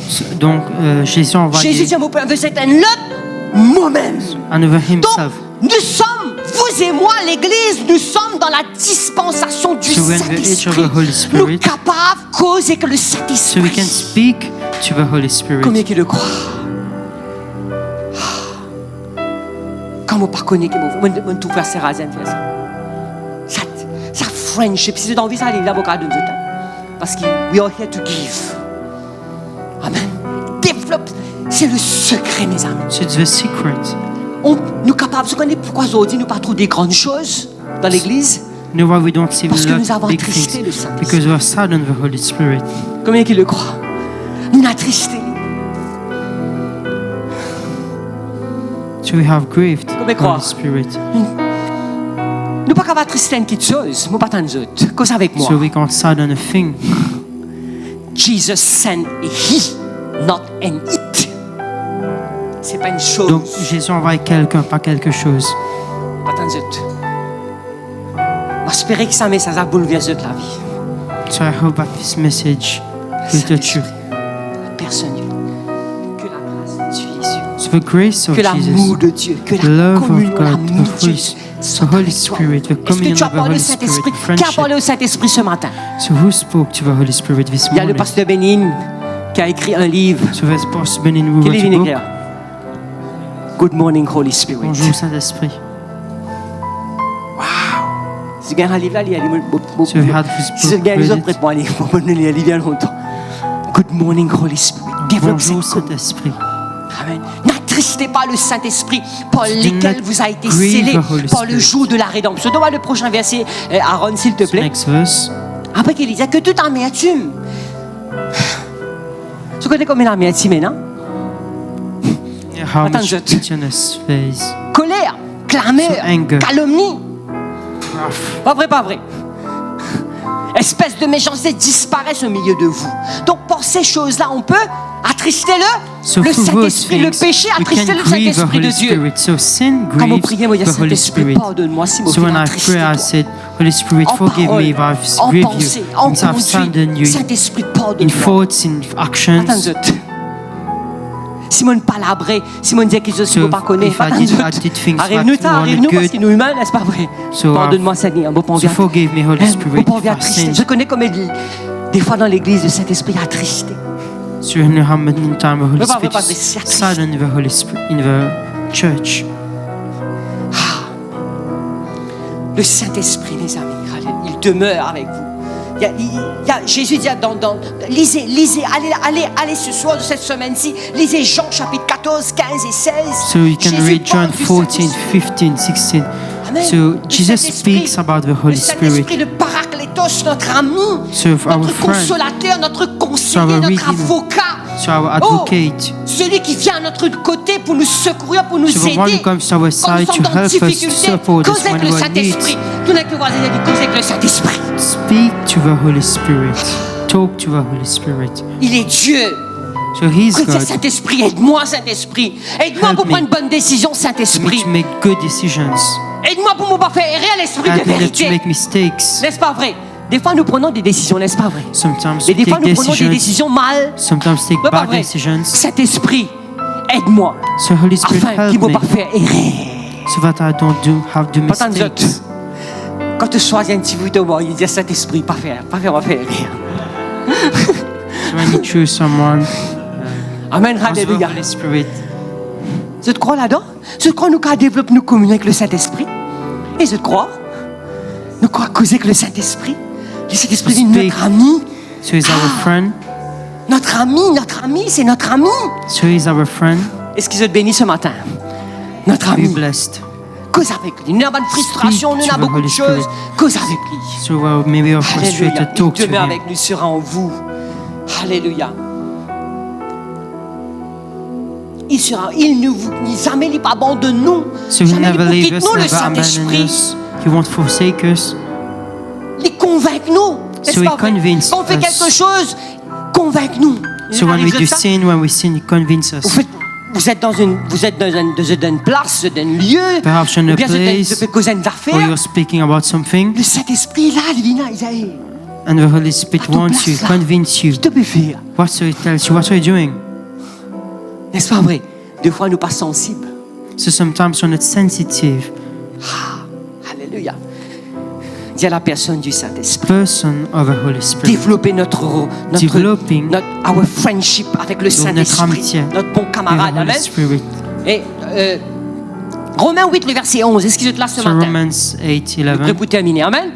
So, donc Jésus envoie Jésus dit, vous êtes un autre moi-même. another Donc, Himself. nous sommes, vous et moi, l'Église, nous sommes dans la dispensation du So we're in the age of Saint-Esprit. the Holy Spirit. Nous capables de causer que le So we can Saint-Esprit. speak to the Holy Spirit. Combien qui le croient? Comme on ne connaît pas, on tout faire c'est rasen faire ça. Ça friendship, si tu as envie ça aller l'avocat de nous autres. Parce que we are here to give. Amen. Développe, c'est le secret mes amis. So it's the secret. Nous capables de connaître pourquoi aujourd'hui nous pas trop des grandes choses dans l'église. You know why we don't see Parce que a lot nous avons of big attristé things? le Saint-Esprit. Because we are sad on the Holy Spirit. Combien qui le croient? Nous n'avons attristé. So we have grieved Comment the croire? Holy Spirit. Nous pas capables d'attrister une petite chose. Nous pas tant nous autres. Cause avec moi. So we can't sad on a thing. Jesus sent a he, not an it. C'est pas une chose. Donc Jésus envoie quelqu'un, pas quelque chose. Pas tant nous autres. J'espère que ça message a bouleversé la vie. So I hope that this message will touch you. Personne. Que la grâce de Jésus. So the grace of Que l'amour Jesus, de Dieu. Que the la love communion, of God, l'amour de the Dieu. Holy Spirit, the Est-ce que communion tu as of the parlé au Holy Saint-Esprit? Spirit, Qui a friendship. parlé au Saint-Esprit ce matin? So who spoke to the Holy Spirit this Il y a le morning? pasteur Bénin qui a écrit un livre. So there's Pastor Benin who Quel wrote livre a il book. écrit? Good morning, Holy Spirit. Bonjour Saint-Esprit. Si tu as un livre là, il y a So we had this si tu book as un read près it. de moi, il y a bien longtemps. Good morning, Holy Spirit. Développe Bonjour cette Saint-Esprit. Amen. N'attristez pas le Saint-Esprit par Do lequel not vous a été grieve scellé the Holy par le Spirit. jour de la rédemption. Donne-moi le prochain verset, Aaron, s'il te plaît. Next verse. Après qu'il disait que toute amertume. Tu connais combien l'amertume maintenant? Yeah, how Attends, much je- bitterness there is. Colère, clameur, So anger. calomnie. Wrath. Pas vrai, pas vrai. Espèce de méchanceté disparaissent au milieu de vous. Donc, pour ces choses-là, on peut attrister So le for those Saint-Esprit, le things, péché, we attrister can le grieve the Saint-Esprit de Holy Dieu. Spirit. So sin Quand vous grieves priez, vous dites, the Holy Saint-Esprit, Spirit. pardonne-moi si mon So when I attristé pray, I toi. said, Holy Spirit, En forgive parole, me if I've en grieved pensée, you, en if I've sinned on conduite. you, Saint-Esprit, in pardonne-moi. thoughts, in actions. Attends, Simone palabré, Simone disait quelque chose qu'il ne So faut pas connaître. if I did things Arrive-nous, that weren't arrive-nous, parce good, que nous humains, n'est-ce pas vrai? So, Pardonne-moi, Seigneur. Bon, So forgive me, Holy Spirit, Bon, if I triste. Je sinned. connais comme des fois dans l'église, le Saint-Esprit a attristé. So in how many times the Holy Mais pas Spirit vrai, is c'est triste. saddened the Holy Spirit in the church. Le Saint-Esprit, mes amis, il demeure avec vous. Jésus dit lisez, allez ce soir de cette semaine-ci, lisez Jean chapitre 14, 15 et 16. So you can Jésus read John parle du 14, Saint-Esprit. 15, 16. Amen. So Le Jesus Saint-Esprit, speaks about the le Holy Saint-Esprit, Spirit. le Paraclétos, Apotos, notre ami, serve our notre friend, consolateur, notre serve conseiller, our notre redeemer, avocat. to our advocate, Celui qui vient à notre côté pour nous secourir, pour nous to the one who aider. comes to our Quand nous side sommes to dans help us, to difficulté, support us cause avec when le we are in need. Saint-Esprit. Tout avec le voisin, il dit cause avec le Saint-Esprit. Speak to the Holy Spirit. Talk to the Holy Spirit. Il est Dieu. So He's Cause God. Saint-Esprit, aide-moi, Saint-Esprit. Aide-moi Help pour me. prendre une bonne décision, Me Saint-Esprit. to make good decisions. Aide-moi pour ne pas faire errer à l'esprit de Help me not to vérité. make mistakes. N'est-ce pas vrai? Des fois, nous prenons des décisions, n'est-ce pas vrai? Sometimes Et we des fois, take nous prenons des decisions. décisions mal. Sometimes take C'est pas bad vrai. decisions. Saint-Esprit, aide-moi. So Holy Spirit, Afin qu'il help ne me pas faire errer. so that I don't have the Pas tant de mistakes. autres. Quand tu choisis un petit bout de moi, il dit Saint-Esprit, pas faire errer. So when you choose someone, Amen, ask the alléluia. Holy Spirit. Je te crois là-dedans? Je te crois nous qu'à développer nos communions avec le Saint-Esprit? Et je te crois. Nous crois causer avec le Saint-Esprit? Le Saint-Esprit est notre ami. So He's our friend. Notre ami, c'est notre ami. So He's our friend. Est-ce qu'il te bénit ce matin? Notre Be ami. blessed. Cause avec lui. Nous avons une frustration, nous Speak avons to the beaucoup de Holy choses. Spirit. Cause avec lui. So maybe you're Alléluia. frustrated. Il Talk to demeure Him. avec nous, sera en vous. Alléluia. Il ne vous jamais il pas abandonne nous. So He Jamais il never vous leave quitte us, nous le never abandon Saint-Esprit. us. He won't forsake us. Il convainc nous. N'est-ce So he pas vrai? convince Quand on fait us. quelque chose, convainc-nous. So when we do Ça? sin, He convinces us. Vous êtes dans une place, dans un lieu, Perhaps in ou a bien vous place êtes causé une Or affaire. you're speaking about something, Le Saint-Esprit est là, il vient, il and the Holy Spirit À ton wants place, you, là. convince you. te peut faire. So He tells you, what are you doing? N'est-ce pas vrai? Des fois, nous pas sensibles. So sometimes we're not sensitive. Alléluia. Dis à la personne du Saint-Esprit. Person of the Holy Spirit. Développer Developing our friendship avec le notre Saint-Esprit, amitié notre bon with the camarade. Holy Amen. Spirit. Et Romains 8, le verset 11. Est-ce que je te laisse ce So matin? Romans 8, Prêt 11. pour terminer. Amen.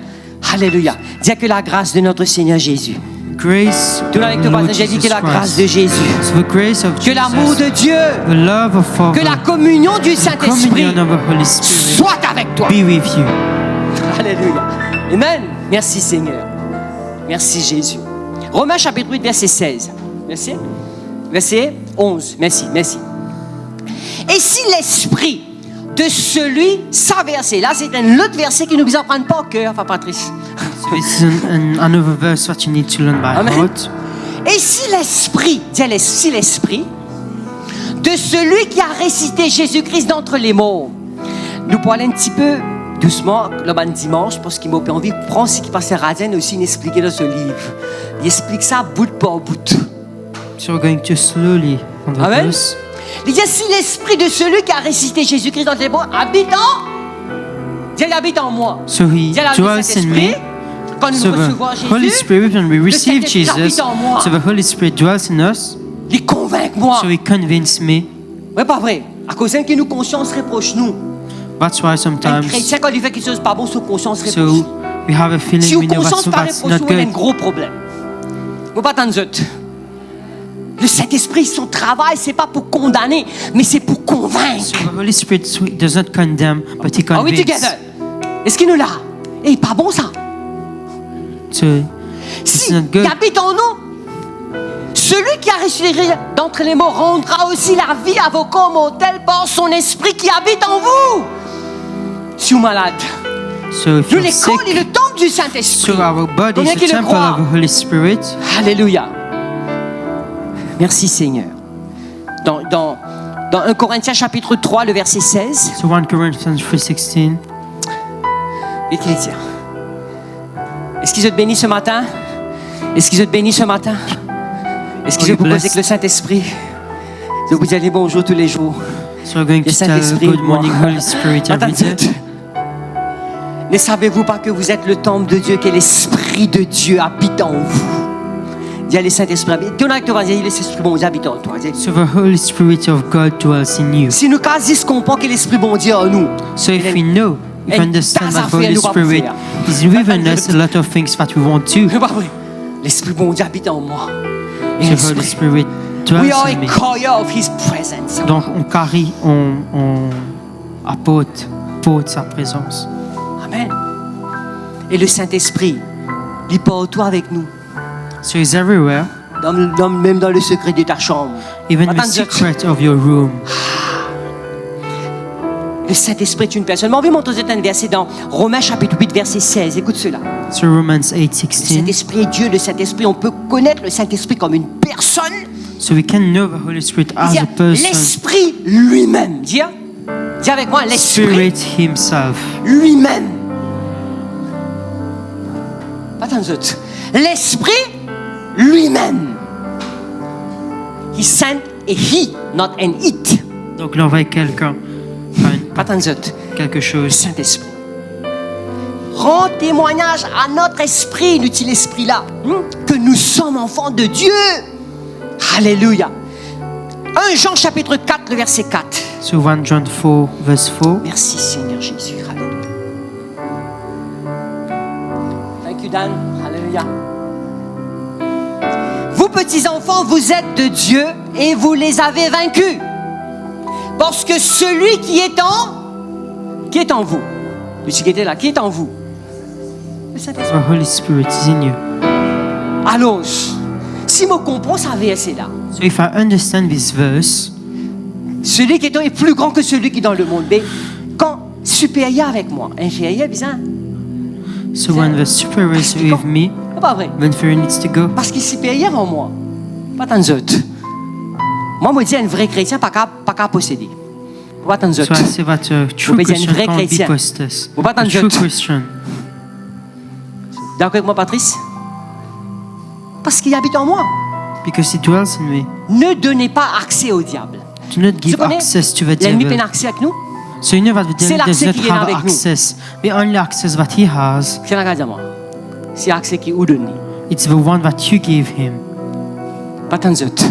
Alléluia. Dis que la grâce de notre Seigneur Jésus. Grace of Tout avec the toi, Lord j'ai dit que Jesus la grâce Christ. de Jésus. So the grace of Que l'amour Jesus, de Dieu. the love of Que la Father, communion du the Saint-Esprit communion of the Holy Spirit soit avec toi. be with you. Alléluia. Amen. Merci Seigneur. Merci Jésus. Romains chapitre 8, verset 16. Merci. Verset 11. Merci. Et si l'esprit de celui, ça verset, là c'est un autre verset qui nous vous apprend pas au cœur, enfin Patrice. So this is another verse that you need to learn by Amen. heart. Et si l'esprit, si l'esprit de celui qui a ressuscité Jésus-Christ d'entre les morts, nous parlons un petit peu doucement le ban dimanche parce qu'il m'a envie de prendre ce qui passe à Radin aussi expliquer dans ce livre. Il explique ça bout par bout. So we're going to slowly on the Amen. verse. Il dit si l'esprit de celui qui a ressuscité Jésus-Christ d'entre les morts habite en moi. So He Dis à la dwells in Saint-Esprit, me. quand nous So recevons the Holy Jésus, Spirit, when we receive Saint-Esprit Jesus, habite en moi. so the Holy Spirit dwells in us. il convainc moi. So He convinced me. Ouais, pas vrai. À cause d'un qui nous conscience reproche nous. That's why Un sometimes, chrétien, quand il fait quelque chose de pas bon, son conscience reproche. so we have a Si feeling vous we know conscience pas that's reproche, not il y a un good. gros problème. Vous pas attendre autres. Le Saint-Esprit, son travail, c'est pas pour condamner, mais c'est pour convaincre. So the Holy Spirit does not condemn, but He Are we convinces. together? Est-ce qu'il nous l'a? Et pas bon ça. So it's Si not il good. habite en nous, celui qui a ressuscité d'entre les morts rendra aussi la vie à vos corps mortels par son esprit qui habite en vous. Si vous êtes malade, So if nous you're sick, l'école est le temple du Saint-Esprit. so our body Combien is qui the le temple croient? of the Holy Spirit. Alléluia. Merci Seigneur. Dans 1 Corinthiens chapitre 3, le verset 16, So 1 Corinthians 3:16. et qu'il dit, est-ce qu'ils ont béni ce matin? Est-ce qu'ils ont béni ce matin? Est-ce qu'ils Are ont you proposé blessed? avec le Saint-Esprit? Je vous dis bonjour tous les jours. So we're going Le to tell Saint-Esprit, good morning, Holy Spirit, every day. Ne savez-vous pas que vous êtes le temple de Dieu, que l'Esprit de Dieu habite en vous? Dis à le Saint-Esprit, dis avec toi, dis l'Esprit bon Dieu habite en toi. Dis. So the Holy Spirit of God dwells in you. Si nous quasi comprenons que l'Esprit bon Dieu en nous, So if we know, if we understand that the Holy Spirit is within us, a lot of things that we won't do. c'est pas vrai. L'Esprit bon Dieu habite en moi. Et So the l'Esprit- Holy Spirit we dwells are in a me. carrier of His presence. Donc on carry, on porte sa présence. Amen. Et le Saint-Esprit Il est partout avec nous. So He's everywhere, Même dans le secret de ta chambre. even in the Attends, secret of your room. Le Saint-Esprit est une personne. Mais on veut montrer un verset dans Romains chapitre 8, verset 16. Écoute cela. So Romans Le 8:16. Saint-Esprit est Dieu. Le Saint-Esprit, on peut connaître le Saint-Esprit comme une personne. So we can know the Holy Spirit as Dis a person. l'Esprit lui-même. Dis avec moi, l'Esprit Spirit Himself. lui-même. Attends, l'Esprit lui-même. He sent a he, not an it. Donc l'envoyer quelqu'un, pas Attends, quelque le chose. Saint-Esprit. Rend témoignage à notre esprit, inutile esprit-là, que nous sommes enfants de Dieu. Alléluia. 1 Jean chapitre 4, le verset 4. So 1 John 4 verse 4. Merci Seigneur Jésus. Alléluia. Thank you Dan. Alléluia. Vous petits enfants, vous êtes de Dieu et vous les avez vaincus. Parce que celui qui est en vous. Celui qui était là, qui est en vous? Le Saint-Esprit. The Holy Spirit is in you. Allons. Si je comprends ce verset-là, So if I understand this verse, celui qui est en est plus grand que celui qui est dans le monde. Mais quand supérieur avec moi, inférieur, bizarre. so when the superior is with me, C'est pas vrai. the inferior needs to go. Parce qu'il est supérieur en moi. Pas tant d'autres. Moi, je dis un vrai chrétien, pas qu'à posséder. Pas tant d'autres. So I say that a true Vous pouvez dire un Christian vrai can't be chrétien. possessed. Vous pas A attendre true d'autres. Christian. D'accord avec moi, Patrice? Parce qu'il habite en moi. Because He dwells in me. Ne donnez pas accès au diable. Do not Tu give connais? access to the L'ennemi devil. peut accès avec nous. So you know that the C'est devil does l'accès not qui est have avec nous. access. The only access that he has, C'est la à moi. C'est l'accès qui vous donne. it's the one that you give him. Pas tant d'autres.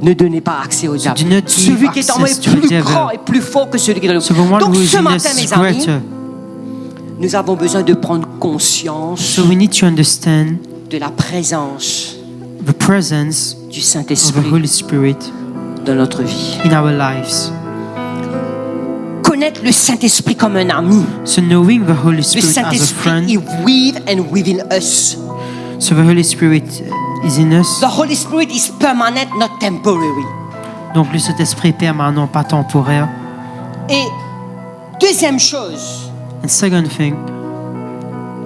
Ne donnez pas accès au diable. do not give Celui qui est en moi est access to the plus devil. grand et plus fort que celui qui est dans le So the monde. one Donc who is ce in matin, us is mes amis, greater. nous avons besoin de prendre conscience So we need to understand de la présence the presence du of the Saint-Esprit Holy Spirit dans notre vie. in our lives. Connaître le Saint-Esprit comme un ami. So knowing the Holy Le Spirit as a Saint-Esprit friend, est with and within us. so the Holy Spirit is in us. The Holy Spirit is permanent, not temporary. Donc le Saint-Esprit est permanent, pas temporaire. Et deuxième chose, And second thing,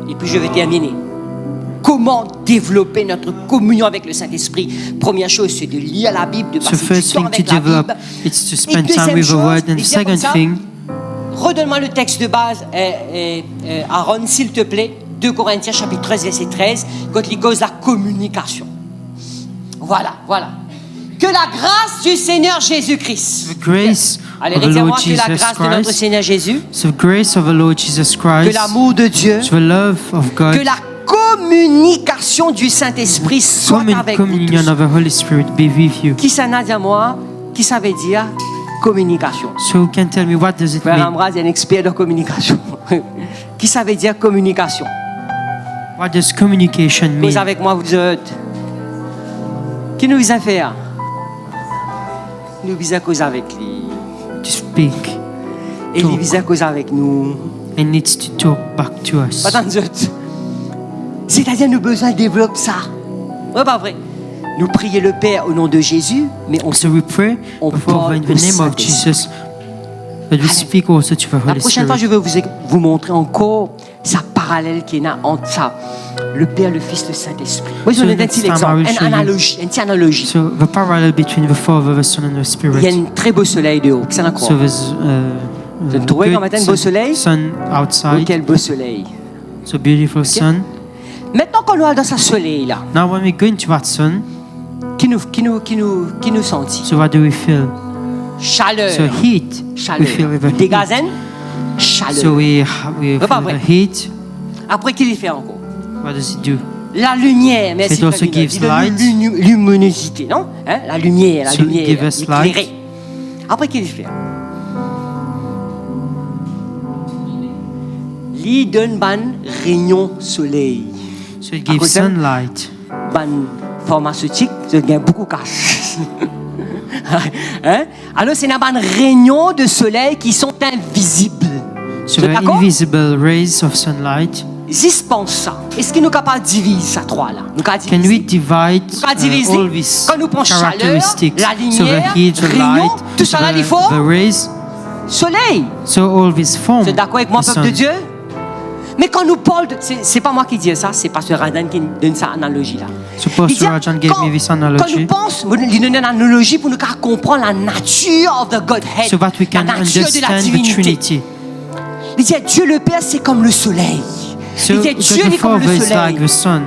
et puis je vais terminer. Comment développer notre communion avec le Saint-Esprit? Première chose, c'est de lire la Bible, de so passer du first temps thing to avec la develop, Bible. it's to Et spend time deuxième with the chose, Word. And et the dire second comme ça, thing, redonne-moi le texte de base, Aaron, s'il te plaît. 2 Corinthiens chapitre 13, verset 13, quand il cause la communication. Voilà. Que la grâce du Seigneur Jésus-Christ. the grace Allez, of the dites-moi Lord que la Jesus grâce de notre Christ, Seigneur Jésus, so the grace of the Lord Jesus que Christ, l'amour de Dieu, the love of God, que la communication du Saint-Esprit soit avec vous communion tous. of the Holy Spirit be with you. Qui ça n'a dit à moi? Qui ça veut dire communication? So you can tell me, what does it Frère mean? Ambras est un expert de communication. Qui ça veut dire communication? What does communication Cause mean? avec moi, vous êtes. Qui nous a fait? Nous visons cause avec lui. To speak. Et il vise cause avec nous. And needs to talk back to us. Pas tant d'autres. C'est-à-dire, nous avons besoin de développer ça. Ouais, pas vrai. Nous prions le Père au nom de Jésus, mais on So we pray On before parle in the au name of Saint-Esprit. Jesus, but we speak also to the La Holy prochaine fois, je Spirit. vais vous montrer encore sa parallèle qui est là entre ça, le Père, le Fils, le Saint-Esprit. Oui, je So vais donner un next petit time I will exemple, show une you. analogie, une petite analogie. So the parallel between the Father, the Son, and the Il y a Spirit. un très beau soleil dehors. Qu'est-ce qu'on So croit? there's Vous avez trouvé quand matin un beau soleil? sun Oh, outside. quel beau soleil. So beautiful sun. Maintenant qu'on est dans ce soleil-là, Now when we go into that sun, qui nous sentit? so what do we feel? Chaleur. So heat. Chaleur. We feel the heat. Dégazen? Chaleur. So we C'est pas feel vrai. the heat. Après, qu'il y fait encore? What does it do? La lumière, merci. It also Frère Miguel. gives Il donne light. luminosité, non? Hein? La lumière, So it gives us éclairée. light. Après, qu'il y fait? Il donne ban rayon soleil. So it À gives cause de- sunlight. Ban pharmaceutique, je gagne beaucoup cash. Hein? Alors, c'est un ban rayon de soleil qui sont invisibles. So Vous êtes the d'accord? invisible rays of sunlight. ça. Est-ce qu'il nous est capable de diviser ça trois là? Can we divide all these quand nous prenons chaleur, characteristics? la So the lumière, heat, the rayon, light, tout ça là, il faut the rays. soleil. So all these form. Vous êtes d'accord avec moi, the peuple sun. de Dieu? Mais quand nous parlons, c'est pas moi qui dis ça, c'est Pasteur Radan qui donne cette analogie-là. So Pastor Rajan gave me this quand nous analogy pensons, il donne une analogie pour nous comprendre la nature of the Godhead, so that we can la nature de la understand the divinité. Trinity. Il dit Dieu le Père, c'est comme le soleil. So il dit Dieu the est comme le Father is soleil. like the sun.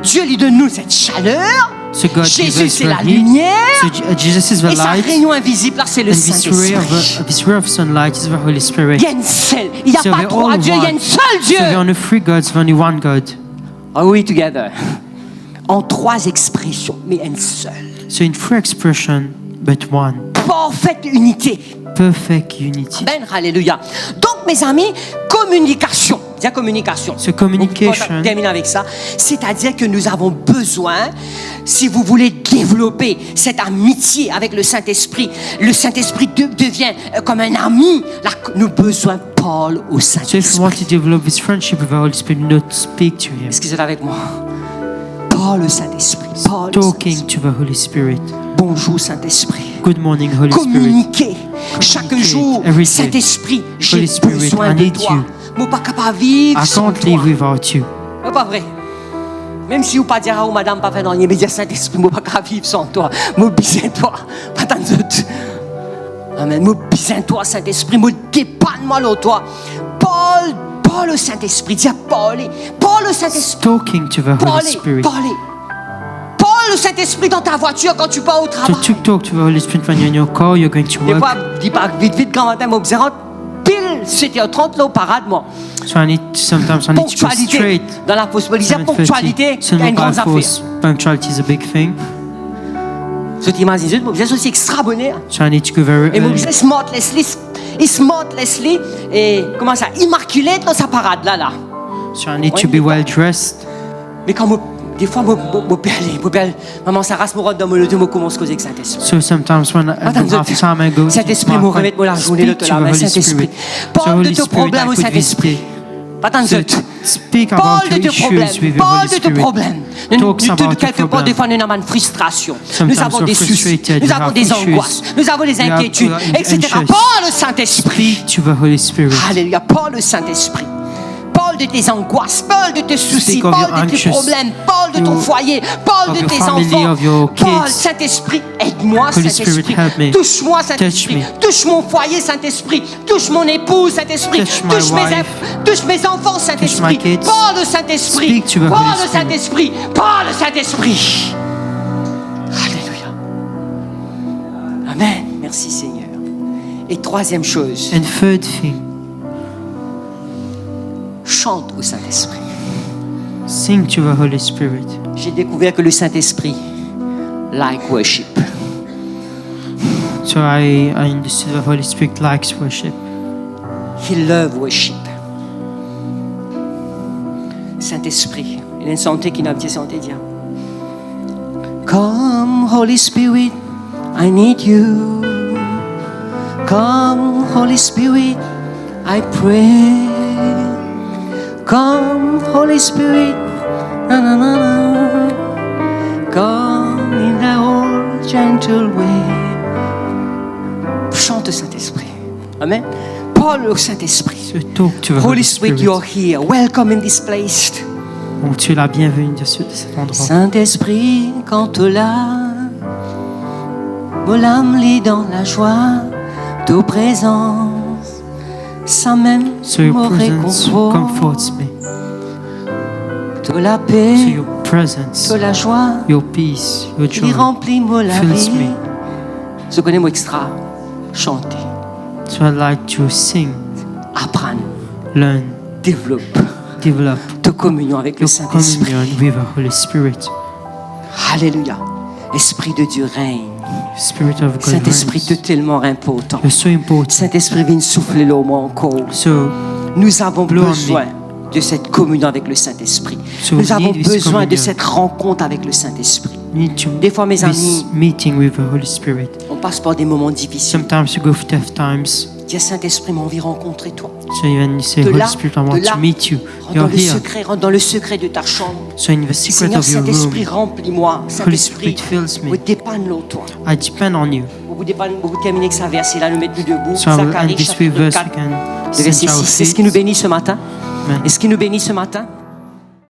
Dieu lui donne nous cette chaleur. So God gives Jésus, us c'est the la heat. lumière. So Jesus is the Et sa light. rayon invisible, là, c'est le And this ray of sunlight is the Holy Spirit. Il y a une seule. Il n'y a So pas we're trois all dieux, il y a one. une seule Dieu. So there are no three gods, there's only one God. Ah oui, together. En trois expressions, mais une seule. So in three expression, but one. Parfaite unité. Perfect unity. Amen, alléluia. Donc, mes amis, communication. Bien communication. So communication. On termine avec ça. C'est-à-dire que nous avons besoin, si vous voulez développer cette amitié avec le Saint-Esprit, le Saint-Esprit devient comme un ami. Là, nous avons besoin de Paul au So if you Saint-Esprit. want to develop this friendship with the Holy Spirit, not speak to Him. Est-ce que vous êtes avec moi? Paul au Saint-Esprit. Paul au Talking Saint-Esprit. to the Holy Spirit. Bonjour Saint-Esprit. Good morning, Holy Spirit. Communiquer. Chaque jour, every day. Saint-Esprit, j'ai Holy Spirit, besoin I de need toi. you. Je ne peux pas capable de vivre I sans can't toi. live without you. C'est pas vrai. Même si vous ne pas dire à vous, madame, pas faire rien, mais dire Saint-Esprit, je ne peux pas vivre sans toi. Je besoin de toi. Pas tant d'autres. Amen. Je besoin de toi, Saint-Esprit. Je dépanne-moi de toi. Paul le Saint-Esprit. Dis à Paul le Saint-Esprit. Talking to the Holy Spirit. Paul le Saint-Esprit dans ta voiture quand tu pars au So travail. to talk to the Holy Spirit when you're in your car, you're going to Des work. fois, dis pas vite, quand matin, moi, je rentre pile 7h30 là au parade, moi. So sometimes I need to go Ponctualité. straight. Dans la possibilité, 7:30. ponctualité, So c'est une grande affaire. punctuality is a big thing. Je t'imagine, moi, je suis extra bonnet. So I need to go very Et mon early. business smartlessly, et comment ça, immaculé dans sa parade là. So I need to be well dressed. Mais quand des fois, maman Sarah me rend dans mon auto, je commence à causer avec Saint-Esprit. So sometimes when after time I go, Saint-Esprit, me remettre la journée de speak to la the main, Holy Saint-Esprit. Spirit. So Parle de Holy tes Spirit, problèmes I au could Saint-Esprit. visit. Pas tant de So speak Parle about de your tes issues problèmes. with the Parle Holy de tes Spirit. problèmes. Talks about Quelque your part, des fois, problem. nous avons une frustration. Sometimes Nous avons we're des soucis. frustrated, Nous we avons have des issues. angoisses. Nous avons des We are inquiétudes, etc. anxious. Parle le Saint-Esprit. Speak to the Holy Spirit. Alléluia. Parle le Saint-Esprit. Parle de tes angoisses, parle de tes soucis, Speak of parle your de tes anxious, problèmes, parle de ton your- foyer, parle of de your tes family, enfants. of your Parle, kids. Saint-Esprit, aide-moi, Holy Saint-Esprit. Spirit, help me. Touche-moi, Saint-Esprit. Touch Touche mon foyer, Saint-Esprit. Touche mon épouse, Saint-Esprit. Touch my wife. Touche mes enfants, Saint-Esprit. my kids. Parle le Saint-Esprit. Speak to the Parle Holy le Spirit. Saint-Esprit. Parle le Saint-Esprit. Alléluia. Amen. Merci, Seigneur. Et troisième chose, And third thing, chante au Saint-Esprit. sing to the Holy Spirit. J'ai découvert que le Saint-Esprit like worship. So I understood the Holy Spirit likes worship. He love worship. Saint-Esprit, il y a une santé qui n'a pas santé dire. Come Holy Spirit, I need you. Come Holy Spirit, I pray. Come Holy Spirit, na na na na. Come in the old gentle way. Chante Saint-Esprit. Amen. Parle au Saint-Esprit. So talk to the Holy Spirit, Spirit. you're here. Welcome in this place. Donc tu es la bienvenue de cet endroit. Saint-Esprit, quand tu l'as, mon âme lit dans la joie, ta présence, sans même So your me presence réconfort. comforts me. De la So paix, your presence, de la joie, your peace, your qui joy remplit moi la fills vie. me. Je connais moi extra, chanter, So I like to sing, apprendre, learn, développer develop ta communion avec le your Saint-Esprit. communion with the Holy Spirit. Alléluia. Esprit de Dieu règne. Spirit of God Saint-Esprit, tu es reigns. tellement important. You're so important. Saint-Esprit, viens souffler l'eau encore. So Nous avons Blow on besoin de cette communion avec le Saint-Esprit. So Nous we avons need this besoin de communion. cette rencontre avec le Saint-Esprit. we need to Des fois, mes amis, this meeting with the Holy Spirit. on passe par des moments difficiles. Sometimes you go through tough times. Dis Saint-Esprit, mais on vient rencontrer toi. So even you say, De Holy là, Spirit, I want de là, to meet you. Rentre You're dans le here. secret, rentre dans le secret de ta chambre. So in the secret Seigneur, of your room, Saint-Esprit, remplis-moi. Holy Saint-Esprit, Spirit fills me. dépanne-le, toi. I depend on you. Vous terminez que ça verset là, nous mettre nous debout. So I will end Zacharie this three chapitre verse 4, we can le verset stand to our 6. Est-ce feet. qu'il nous bénit ce matin? Amen. Est-ce qu'il nous bénit ce matin?